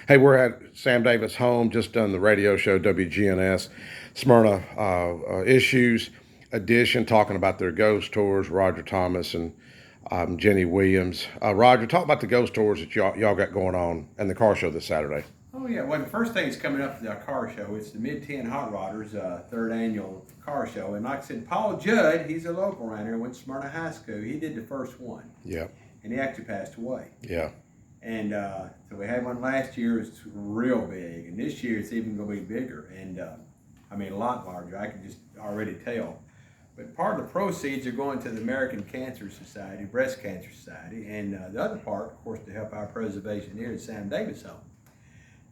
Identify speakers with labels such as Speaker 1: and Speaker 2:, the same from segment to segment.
Speaker 1: Hey, we're at Sam Davis' home, just done the radio show, WGNS Smyrna Issues edition, talking about their ghost tours, Rodger Thomas and Ginny Williams. Rodger, talk about the ghost tours that y'all got going on and the car show this Saturday.
Speaker 2: Oh, yeah. Well, the first thing that's coming up is our car show. It's the Mid-10 Hot Rodders, third annual car show. And like I said, Paul Judd, he's a local around here, went to Smyrna High School. He did the first one.
Speaker 1: Yeah.
Speaker 2: And he actually passed away.
Speaker 1: Yeah.
Speaker 2: And so we had one last year. It's real big. And this year it's even going to be bigger. And I mean, a lot larger. I can just already tell. But part of the proceeds are going to the American Cancer Society, Breast Cancer Society. And the other part, of course, to help our preservation here at Sam Davis home.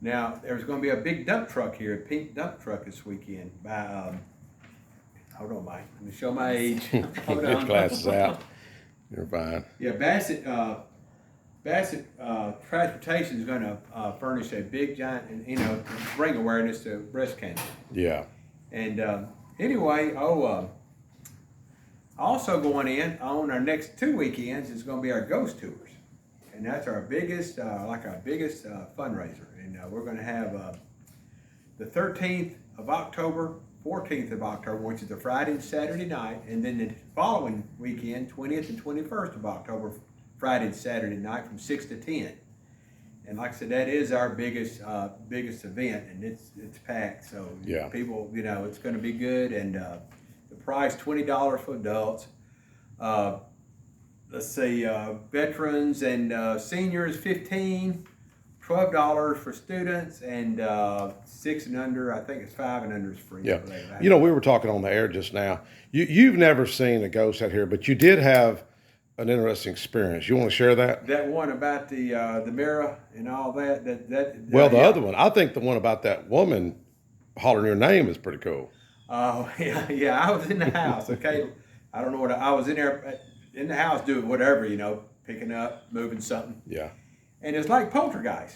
Speaker 2: Now, there's going to be a big dump truck here, a pink dump truck this weekend by, hold on, Mike, let me show my age. Hold
Speaker 1: Get
Speaker 2: on.
Speaker 1: glasses out. You're fine.
Speaker 2: Yeah, Bassett Transportation is going to furnish a big giant, to bring awareness to breast cancer.
Speaker 1: Yeah.
Speaker 2: And anyway, also going in on our next 2 weekends is going to be our ghost tours. And that's our biggest, fundraiser. And we're going to have the 13th of October, 14th of October, which is a Friday and Saturday night. And then the following weekend, 20th and 21st of October, Friday and Saturday night from 6 to 10. And like I said, that is our biggest event, and it's packed. So
Speaker 1: yeah.
Speaker 2: People, it's going to be good. And the price, $20 for adults. Let's see, veterans and seniors, $15, $12 for students, and 6 and under, I think it's 5 and under is free.
Speaker 1: Yeah. We were talking on the air just now. You've never seen a ghost out here, but you did have an interesting experience. You want to share that?
Speaker 2: That one about the mirror and all that.
Speaker 1: Well, the other one, I think the one about that woman hollering your name is pretty cool.
Speaker 2: Oh, yeah. I was in the house. Okay, I don't know what I was in there. In the house doing whatever, picking up, moving something.
Speaker 1: Yeah.
Speaker 2: And it's like poltergeist.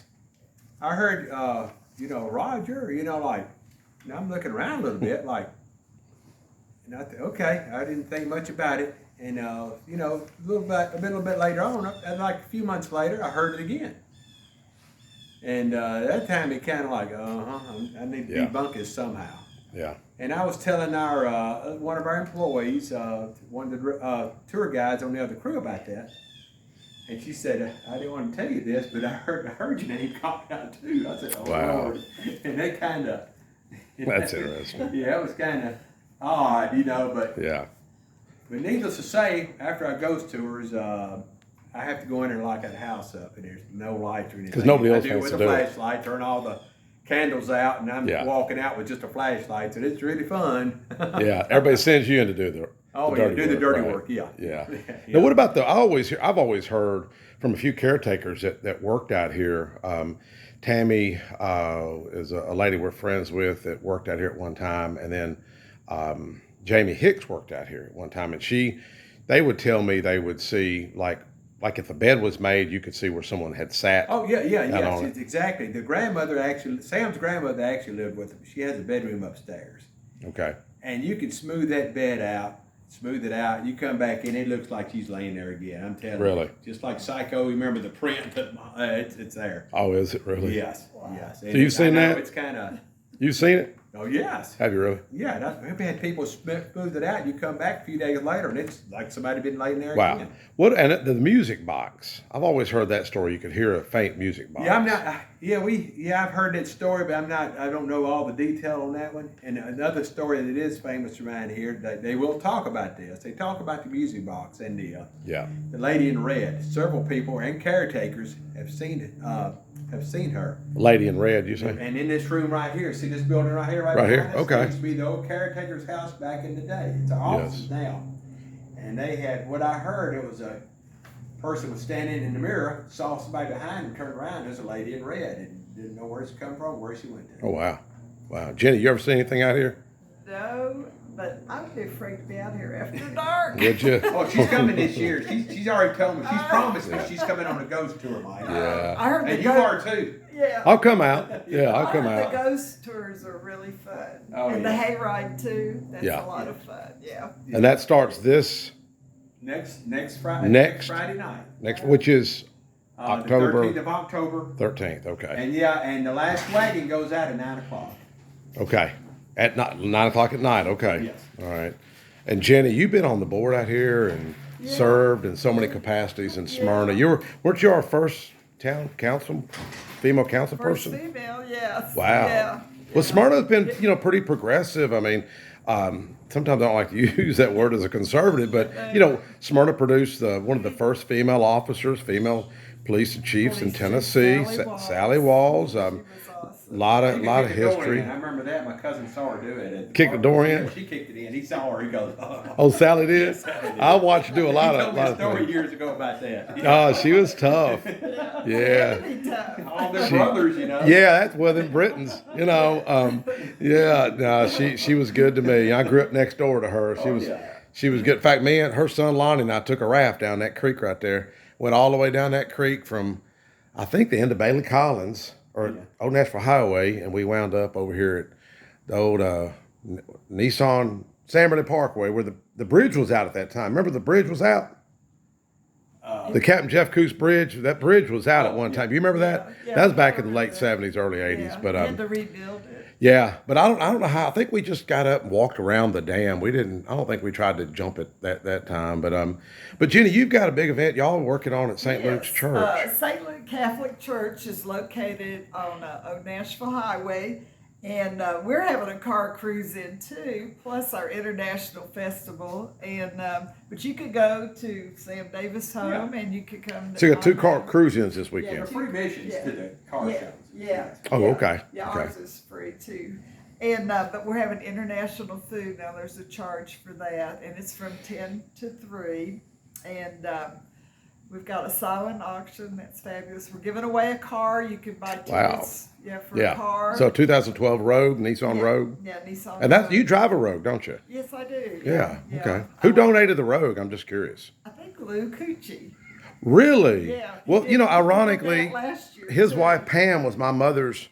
Speaker 2: I heard, Rodger, I'm looking around a little bit, like, and I thought, okay, I didn't think much about it. And, a little bit later on, like a few months later, I heard it again. And that time it kind of like, I need to debunk this somehow.
Speaker 1: Yeah.
Speaker 2: And I was telling our one of our employees, one of the tour guides on the other crew about that, and she said, "I didn't want to tell you this, but I heard your name called out too." I said, "Oh
Speaker 1: wow."
Speaker 2: Lord!" And they kind of
Speaker 1: that's interesting.
Speaker 2: Yeah, it was kind of odd, but
Speaker 1: yeah.
Speaker 2: But needless to say, after our ghost tours, I have to go in there and lock that house up, and there's no lights or anything.
Speaker 1: Because nobody else
Speaker 2: I do it
Speaker 1: wants
Speaker 2: with
Speaker 1: to
Speaker 2: a
Speaker 1: do it.
Speaker 2: flashlight, turn all the candles out, and I'm walking out with just a flashlight, so it's really fun.
Speaker 1: Yeah, everybody sends you in to do the dirty
Speaker 2: work. Yeah.
Speaker 1: Yeah. Now, what about I've always heard from a few caretakers that worked out here. Tammy is a lady we're friends with that worked out here at one time, and then Jamie Hicks worked out here at one time, and they would tell me they would see like if a bed was made, you could see where someone had sat.
Speaker 2: Oh, yeah. Exactly. Sam's grandmother actually lived with them. She has a bedroom upstairs.
Speaker 1: Okay.
Speaker 2: And you can smooth that bed out, you come back in, it looks like she's laying there again. I'm telling you.
Speaker 1: Really?
Speaker 2: Just like Psycho, remember the print, but it's there.
Speaker 1: Oh, is it really?
Speaker 2: Yes, yes.
Speaker 1: So you've seen that?
Speaker 2: It's kind of...
Speaker 1: You've seen it?
Speaker 2: Oh, yes.
Speaker 1: Have you really?
Speaker 2: Yeah, we've had people smooth it out. You come back a few days later, and it's like somebody been laying there
Speaker 1: wow.
Speaker 2: again.
Speaker 1: What? And the music box. I've always heard that story. You could hear a faint music box.
Speaker 2: Yeah, I'm not. I've heard that story, but I don't know all the detail on that one. And another story that is famous around here, they will talk about this. They talk about the music box and the lady in red. Several people and caretakers have seen it. Have seen her.
Speaker 1: Lady in red, you say?
Speaker 2: And in this room right here, see this building right here?
Speaker 1: Right here, okay.
Speaker 2: It used to be the old caretaker's house back in the day. It's our offices now. And they had, what I heard, it was a person was standing in the mirror, saw somebody behind him, turned around, there's a lady in red, and didn't know where she come from, where she went to.
Speaker 1: Oh, wow. Wow. Jenny, you ever see anything out here?
Speaker 3: No, but I'm too afraid to be out here after dark.
Speaker 1: Would you?
Speaker 2: Oh, she's coming this year. She's already told me. She's promised me she's coming on a ghost tour, Mike.
Speaker 1: Yeah.
Speaker 3: I heard
Speaker 2: and you are too.
Speaker 3: Yeah.
Speaker 1: I'll come out. Yeah, I'll come out.
Speaker 3: The ghost tours are really fun.
Speaker 2: Oh,
Speaker 3: and the hayride too. That's
Speaker 1: Yeah.
Speaker 3: a lot of fun. Yeah.
Speaker 1: And that starts this
Speaker 2: next Friday.
Speaker 1: Next
Speaker 2: Friday night.
Speaker 1: which is October.
Speaker 2: The 13th of October.
Speaker 1: 13th, okay.
Speaker 2: And and the last wagon goes out at 9 o'clock.
Speaker 1: Okay. At 9 o'clock at night, okay.
Speaker 2: Yes.
Speaker 1: All right. And Jenny, you've been on the board out here and served in so many capacities in Smyrna. Weren't you our first town council, female council
Speaker 3: First
Speaker 1: person?
Speaker 3: female, yes.
Speaker 1: Wow.
Speaker 3: Yeah.
Speaker 1: Well, Smyrna's been, pretty progressive. I mean, sometimes I don't like to use that word as a conservative, but, Smyrna produced one of the first female officers, female police chiefs in Tennessee, Sally Walls.
Speaker 3: She was awesome.
Speaker 1: Lot of
Speaker 2: Kicked the door
Speaker 1: history.
Speaker 2: in. I remember that. My cousin saw her do it.
Speaker 1: Kicked the door in?
Speaker 2: She kicked it in. He saw her. He goes,
Speaker 1: Oh, Sally did? I watched her do a lot
Speaker 2: he
Speaker 1: of
Speaker 2: told me a story
Speaker 1: things.
Speaker 2: years ago about that.
Speaker 1: Oh, she was tough. Yeah.
Speaker 2: All their brothers,
Speaker 1: Yeah, that's them Britons, yeah, no, she was good to me. I grew up next door to her. She was good. In fact, me and her son Lonnie and I took a raft down that creek right there. Went all the way down that creek from, I think, the end of Bailey Collins or Old Nashville Highway, and we wound up over here at the old Nissan San Bernardino Parkway, where the bridge was out at that time. Remember the bridge was out? The Captain Jeff Coos Bridge, that bridge was out at one time. You remember that?
Speaker 3: Yeah,
Speaker 1: That was back in the late 70s, early 80s.
Speaker 3: Yeah,
Speaker 1: But
Speaker 3: we had to rebuild it.
Speaker 1: yeah, but I don't know how. I think we just got up and walked around the dam. I don't think we tried to jump it that time. But Jenny, you've got a big event y'all are working on at St. Luke's Church.
Speaker 3: St. Luke Catholic Church is located on Old Nashville Highway, and we're having a car cruise in too, plus our international festival. And but you could go to Sam Davis Home, and you could come.
Speaker 1: So you got two car
Speaker 3: cruises.
Speaker 1: cruise-ins this
Speaker 2: There are
Speaker 1: weekend.
Speaker 2: free missions to the car shows.
Speaker 3: Yeah.
Speaker 1: Oh,
Speaker 3: yeah.
Speaker 1: okay.
Speaker 3: Yeah,
Speaker 1: Okay.
Speaker 3: ours is free too. And but we're having international food now. There's a charge for that, and it's from 10 to 3. And we've got a silent auction that's fabulous. We're giving away a car. You can buy tickets. For a car.
Speaker 1: So 2012 Rogue, Nissan Rogue.
Speaker 3: Yeah, Nissan.
Speaker 1: And
Speaker 3: Rogue.
Speaker 1: you drive a Rogue, don't you?
Speaker 3: Yes, I do.
Speaker 1: Yeah. Okay. Who donated the Rogue? I'm just curious.
Speaker 3: I think Lou Cucci.
Speaker 1: Really?
Speaker 3: Yeah.
Speaker 1: Well,
Speaker 3: he did
Speaker 1: ironically,
Speaker 3: that last year,
Speaker 1: his
Speaker 3: too.
Speaker 1: wife Pam was my mother's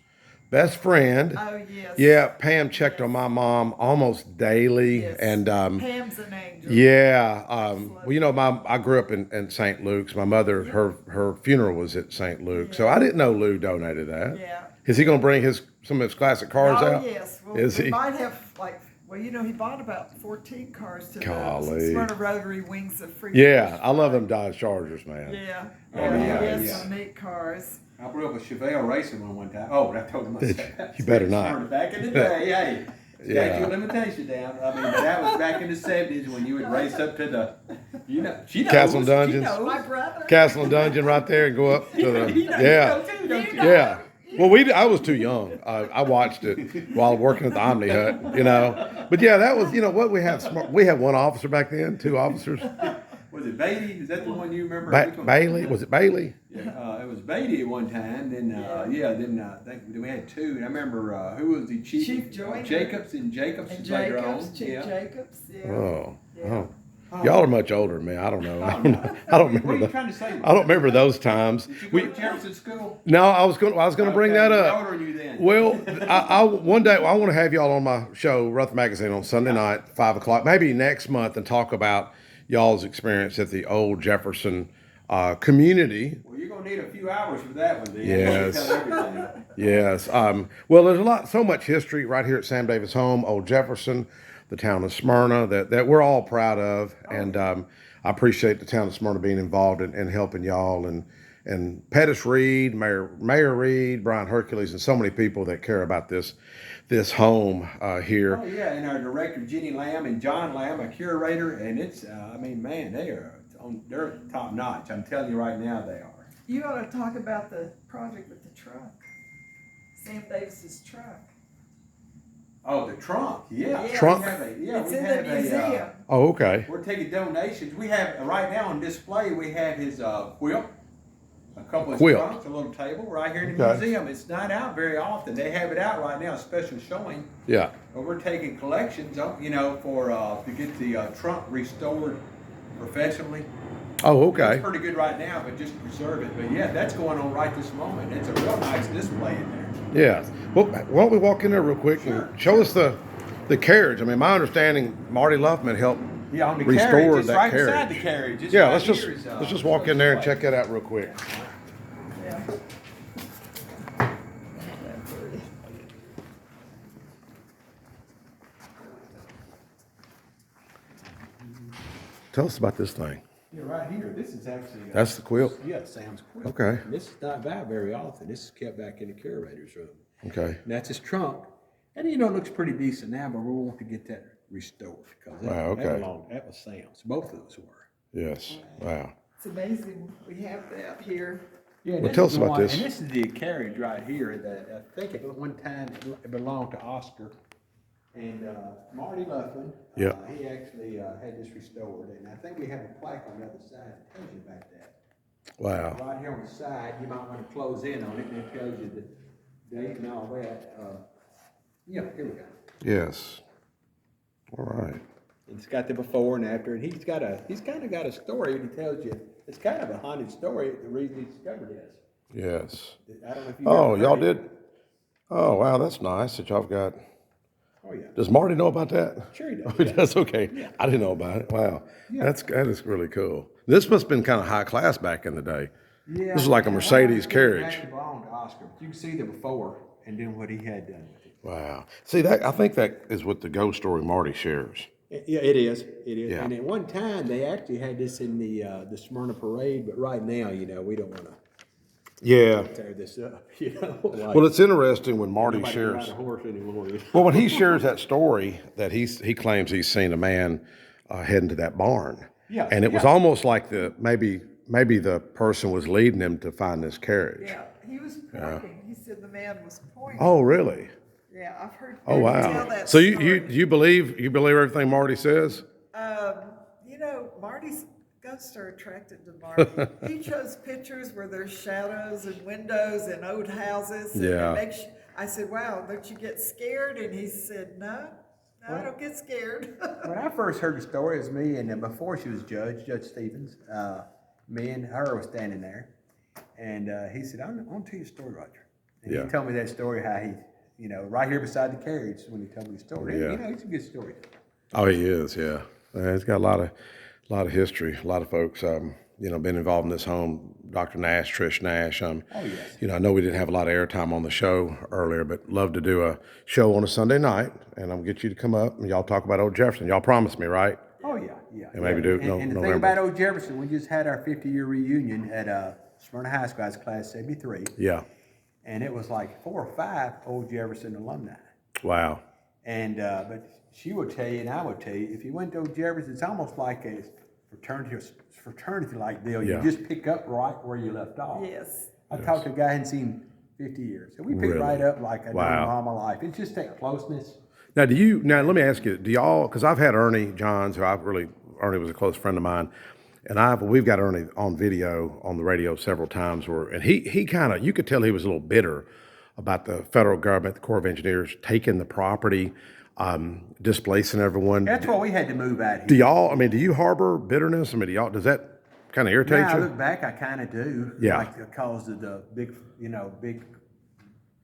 Speaker 1: best friend.
Speaker 3: Oh yes.
Speaker 1: Yeah, Pam checked on my mom almost daily,
Speaker 3: Yes.
Speaker 1: and
Speaker 3: Pam's an angel.
Speaker 1: yeah, well, I grew up in St. Luke's. My mother, her funeral was at St. Luke's, so I didn't know Lou donated that.
Speaker 3: Yeah.
Speaker 1: Is he going to bring some of his classic cars
Speaker 3: Oh
Speaker 1: out?
Speaker 3: yes. Well,
Speaker 1: Is
Speaker 3: we
Speaker 1: he?
Speaker 3: might have he bought about 14 cars to
Speaker 1: Golly.
Speaker 3: the Smyrna Rotary Wings of Freedom.
Speaker 1: Yeah, I love them Dodge Chargers, man.
Speaker 3: Yeah.
Speaker 2: Oh, yeah,
Speaker 3: He has
Speaker 2: yeah.
Speaker 3: some neat cars.
Speaker 2: I grew up with Chevelle racing one time. Oh, I told him
Speaker 1: Did
Speaker 2: myself.
Speaker 1: you? You better not.
Speaker 2: Back in the day, hey.
Speaker 1: Yeah.
Speaker 2: Statute of limitation down. I mean, but that was back in the 70s when you would race up to the, she knows.
Speaker 1: Castle and Dungeons.
Speaker 2: She knows.
Speaker 3: My brother.
Speaker 1: Castle and Dungeon right there and go up to the
Speaker 2: He knows
Speaker 1: yeah.
Speaker 2: too, don't you?
Speaker 1: Yeah. Well, I was too young. I watched it while working at the Omni Hut, But yeah, that was, what we had. We had one officer back then, two officers.
Speaker 2: Was it Beatty? Is that the one you remember? Which one?
Speaker 1: Bailey? Was it Bailey?
Speaker 2: Yeah, it was Beatty at one time. Then, then we had two. And I remember, who was the chief?
Speaker 3: Chief Joyner.
Speaker 2: Jacobs and Jacobs.
Speaker 3: And
Speaker 2: is later
Speaker 3: Jacobs,
Speaker 2: on.
Speaker 3: Chief
Speaker 2: Yeah.
Speaker 3: Jacobs. Yeah.
Speaker 1: Oh.
Speaker 3: Yeah.
Speaker 1: Oh. Y'all are much older than me. I don't know.
Speaker 2: Oh, no.
Speaker 1: I don't
Speaker 2: What are
Speaker 1: remember
Speaker 2: you trying to say?
Speaker 1: I don't remember those times.
Speaker 2: Did you go to Jefferson School?
Speaker 1: No, I was going to bring that
Speaker 2: Okay,
Speaker 1: up.
Speaker 2: how old are you then?
Speaker 1: Well, one day I want to have y'all on my show, Rutherford Magazine, on Sunday night, 5:00, maybe next month, and talk about y'all's experience at the old Jefferson community.
Speaker 2: Well, you're gonna need a few hours for that one, then.
Speaker 1: Yes.
Speaker 2: Tell everything.
Speaker 1: Yes. Well, there's so much history right here at Sam Davis Home, Old Jefferson, the town of Smyrna, that we're all proud of, and I appreciate the town of Smyrna being involved in helping y'all, and Pettis Reed, Mayor Reed, Brian Hercules, and so many people that care about this home here.
Speaker 2: Oh yeah, and our director Ginny Lamb and John Lamb, a curator, and it's man, they're top notch. I'm telling you right now, they are.
Speaker 3: You ought to talk about the project with the truck. Sam Davis's truck.
Speaker 2: Oh, the trunk, yeah.
Speaker 1: Trunk?
Speaker 3: It's in the museum.
Speaker 1: Oh, okay.
Speaker 2: We're taking donations. We have right now on display. We have his quilt, a couple of
Speaker 1: Quilt.
Speaker 2: trunks, a little table right here in the
Speaker 1: Okay.
Speaker 2: museum. It's not out very often. They have it out right now, a special showing.
Speaker 1: Yeah.
Speaker 2: But we're taking collections, for to get the trunk restored professionally.
Speaker 1: Oh, okay.
Speaker 2: It's pretty good right now, but just to preserve it. But yeah, that's going on right this moment. It's a real nice display in there.
Speaker 1: Yeah. Well, why don't we walk in there real quick
Speaker 2: Sure.
Speaker 1: and show us the carriage? I mean, my understanding, Marty Luffman helped
Speaker 2: Yeah, on the
Speaker 1: restore
Speaker 2: carriage. It's
Speaker 1: that
Speaker 2: right
Speaker 1: carriage.
Speaker 2: beside the carriage. It's
Speaker 1: Yeah,
Speaker 2: right
Speaker 1: let's
Speaker 2: here is,
Speaker 1: just walk in there and
Speaker 2: display.
Speaker 1: check that out real quick. Tell us about this thing.
Speaker 2: Yeah, right here. This is actually.
Speaker 1: That's the quilt?
Speaker 2: Yeah, Sam's quilt.
Speaker 1: Okay.
Speaker 2: And this is not by very often. This is kept back in the curator's room.
Speaker 1: Okay.
Speaker 2: And that's his trunk. And it looks pretty decent now, but we want to get that restored because that was Sam's. Both of those were.
Speaker 1: Yes. Wow.
Speaker 3: It's amazing we have that here.
Speaker 2: Yeah,
Speaker 1: Well, tell us about this.
Speaker 2: And this is the carriage right here that I think at one time it belonged to Oscar. And Marty Luffman,
Speaker 1: Yeah.
Speaker 2: he actually had this restored. And I think we have a plaque on the other side that tells you about that.
Speaker 1: Wow.
Speaker 2: Right here on the side, you might want to close in on it and it tells you the date and all that. Yeah, here we go.
Speaker 1: Yes. All right.
Speaker 2: It's got the before and after, and he's kind of got a story, and he tells you it's kind of a haunted story. The reason he discovered this.
Speaker 1: Yes.
Speaker 2: I don't know if you.
Speaker 1: Oh, y'all did? Oh, wow. That's nice that y'all have got.
Speaker 2: Oh yeah.
Speaker 1: Does Marty know about that?
Speaker 2: Sure he does.
Speaker 1: Oh, he does? Okay.
Speaker 2: Yeah.
Speaker 1: I didn't know about it. Wow.
Speaker 2: Yeah.
Speaker 1: That is really cool. This must have been kind of high class back in the day.
Speaker 2: Yeah.
Speaker 1: This is like a Mercedes
Speaker 2: It
Speaker 1: carriage.
Speaker 2: actually belonged to Oscar, but you can see the before and then what he had done with it.
Speaker 1: Wow. See, I think that is what the ghost story Marty shares.
Speaker 2: Yeah, it is. It is.
Speaker 1: Yeah.
Speaker 2: And at one time, they actually had this in the Smyrna parade, but right now, we don't want to
Speaker 1: Yeah.
Speaker 2: tear this up. Like,
Speaker 1: Well, it's interesting when Marty
Speaker 2: nobody
Speaker 1: shares.
Speaker 2: ride a horse anymore.
Speaker 1: Well, when he shares that story that he claims he's seen a man heading to that barn.
Speaker 2: Yeah,
Speaker 1: And it was
Speaker 2: yeah.
Speaker 1: almost like maybe the person was leading him to find this carriage.
Speaker 3: Yeah, he was pointing. He said the man was pointing.
Speaker 1: Oh, really?
Speaker 3: Yeah, I've heard.
Speaker 1: Oh,
Speaker 3: tell
Speaker 1: wow.
Speaker 3: that
Speaker 1: So
Speaker 3: story.
Speaker 1: you believe everything Marty says?
Speaker 3: Marty's ghosts are attracted to Marty. He shows pictures where there's shadows and windows and old houses. And
Speaker 1: Yeah.
Speaker 3: it makes I said, "Wow, don't you get scared?" And he said, "No, I don't get scared."
Speaker 2: When I first heard the story, it was me, and before she was Judge Stevens, me and her were standing there, and he said, "I want to tell you a story, Rodger." And
Speaker 1: Yeah.
Speaker 2: he told me that story how he, right here beside the carriage when he told me the story.
Speaker 1: Yeah.
Speaker 2: It's a good story.
Speaker 1: Oh, he is. Yeah. He's got a lot of history. A lot of folks, been involved in this home. Dr. Nash, Trish Nash.
Speaker 2: Oh, yes.
Speaker 1: I know we didn't have a lot of airtime on the show earlier, but love to do a show on a Sunday night, and I'm gonna get you to come up and y'all talk about old Jefferson. Y'all promised me, right?
Speaker 2: Oh, yeah, yeah.
Speaker 1: And maybe do it
Speaker 2: And the thing
Speaker 1: November.
Speaker 2: about old Jefferson, we just had our 50-year reunion at Smyrna High School. I was class 73.
Speaker 1: Yeah.
Speaker 2: And it was like 4 or 5 old Jefferson alumni.
Speaker 1: Wow.
Speaker 2: And but she would tell you, and I would tell you, if you went to old Jefferson, it's almost like a fraternity-like deal.
Speaker 1: Yeah.
Speaker 2: You just pick up right where you left off.
Speaker 3: Yes.
Speaker 2: I talked to a guy I hadn't seen 50 years. So we picked
Speaker 1: Really?
Speaker 2: right up like I know
Speaker 1: Wow.
Speaker 2: all my life. It's just that closeness.
Speaker 1: Now, let me ask you, do y'all, because I've had Ernie Johns, Ernie was a close friend of mine, and we've got Ernie on video on the radio several times and he kind of, you could tell he was a little bitter about the federal government, the Corps of Engineers, taking the property, displacing everyone.
Speaker 2: That's why we had to move out here.
Speaker 1: Do you harbor bitterness? does that kind of irritate
Speaker 2: Now I
Speaker 1: you?
Speaker 2: look back, I kind of do.
Speaker 1: Yeah.
Speaker 2: Like because of the big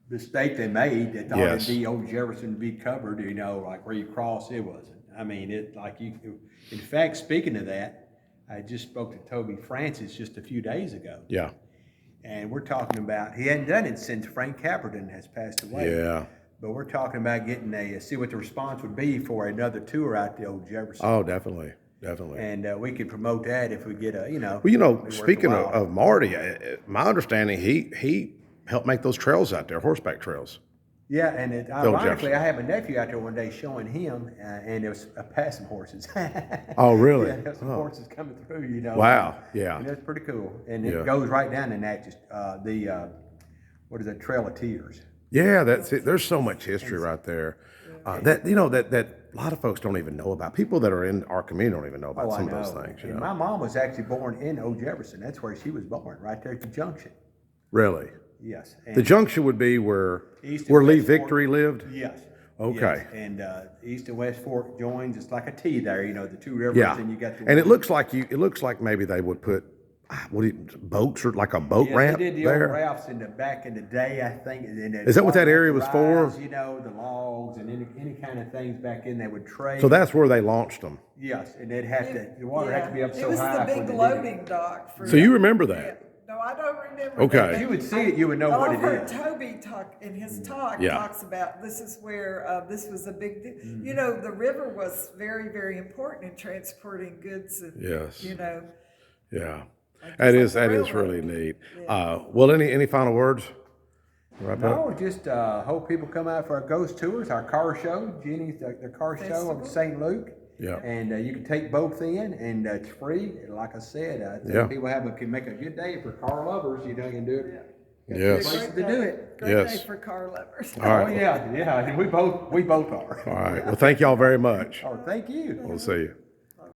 Speaker 2: mistake they made. They thought
Speaker 1: Yes.
Speaker 2: it'd be old Jefferson to be covered, like where you cross, it wasn't. I mean, in fact, speaking of that, I just spoke to Toby Francis just a few days ago.
Speaker 1: Yeah.
Speaker 2: And we're talking about, he hadn't done it since Frank Caperton has passed away.
Speaker 1: Yeah.
Speaker 2: But we're talking about getting see what the response would be for another tour out to old Jefferson.
Speaker 1: Oh, definitely. Definitely.
Speaker 2: And we could promote that if we get
Speaker 1: Well, speaking of Marty, my understanding, he helped make those trails out there, horseback trails.
Speaker 2: Yeah, and
Speaker 1: Jefferson.
Speaker 2: ironically, I have a nephew out there one day showing him, and it was passing horses.
Speaker 1: Oh, really?
Speaker 2: Yeah, there's some
Speaker 1: Oh.
Speaker 2: horses coming through,
Speaker 1: Wow, yeah.
Speaker 2: And that's pretty cool. And
Speaker 1: Yeah.
Speaker 2: it goes right down in that, what is it, Trail of Tears.
Speaker 1: Yeah, that's it. There's so much history right there. That a lot of folks don't even know about. People that are in our community don't even know about some of those things.
Speaker 2: And my mom was actually born in Old Jefferson. That's where she was born, right there at the junction.
Speaker 1: Really?
Speaker 2: Yes.
Speaker 1: The junction would be where
Speaker 2: East and
Speaker 1: Lee
Speaker 2: West Fork.
Speaker 1: Victory lived?
Speaker 2: Yes.
Speaker 1: Okay.
Speaker 2: Yes. And East and West Fork joins. It's like a T there, the two rivers,
Speaker 1: Yeah.
Speaker 2: and you got the.
Speaker 1: And it looks like maybe they would put boats or like a boat
Speaker 2: Yes,
Speaker 1: ramp
Speaker 2: they did the
Speaker 1: there.
Speaker 2: old rafts back in the day, I think.
Speaker 1: Is that what that area was for?
Speaker 2: The logs and any kind of things back in they would trade.
Speaker 1: So that's where they launched them.
Speaker 2: Yes, and they'd have to, the water had to be up so high.
Speaker 3: It was the
Speaker 2: when
Speaker 3: big
Speaker 2: they did it.
Speaker 3: loading dock.
Speaker 1: So you remember that?
Speaker 3: No, I don't remember.
Speaker 1: Okay.
Speaker 3: that.
Speaker 2: If you would see it, you would know
Speaker 3: Well,
Speaker 2: what
Speaker 3: I've
Speaker 2: it
Speaker 3: heard
Speaker 2: is.
Speaker 3: Toby talk in his talk,
Speaker 1: Yeah.
Speaker 3: talks about this is where this was a big deal. You know, the river was very, very important in transporting goods and,
Speaker 1: Yes.
Speaker 3: you know.
Speaker 1: Yeah.
Speaker 3: Like
Speaker 1: That
Speaker 3: it's
Speaker 1: is
Speaker 3: like the
Speaker 1: really
Speaker 3: railroad.
Speaker 1: neat.
Speaker 3: Yeah.
Speaker 1: Well, any final words? Wrap up?
Speaker 2: No, just hope people come out for our ghost tours, our car show, Ginny's the car show
Speaker 3: Festival.
Speaker 2: of St. Luke.
Speaker 1: Yeah.
Speaker 2: And you can take both in, and it's free. Like I said,
Speaker 1: Yeah.
Speaker 2: people can make a good day for car lovers. You know, you can do it. Got
Speaker 1: Yes.
Speaker 2: places to do it.
Speaker 3: Great
Speaker 1: Yes.
Speaker 3: day for car lovers.
Speaker 1: All right.
Speaker 2: Oh yeah, and we both are.
Speaker 1: All right. Well, thank y'all very much.
Speaker 2: Oh, thank you.
Speaker 1: We'll see you.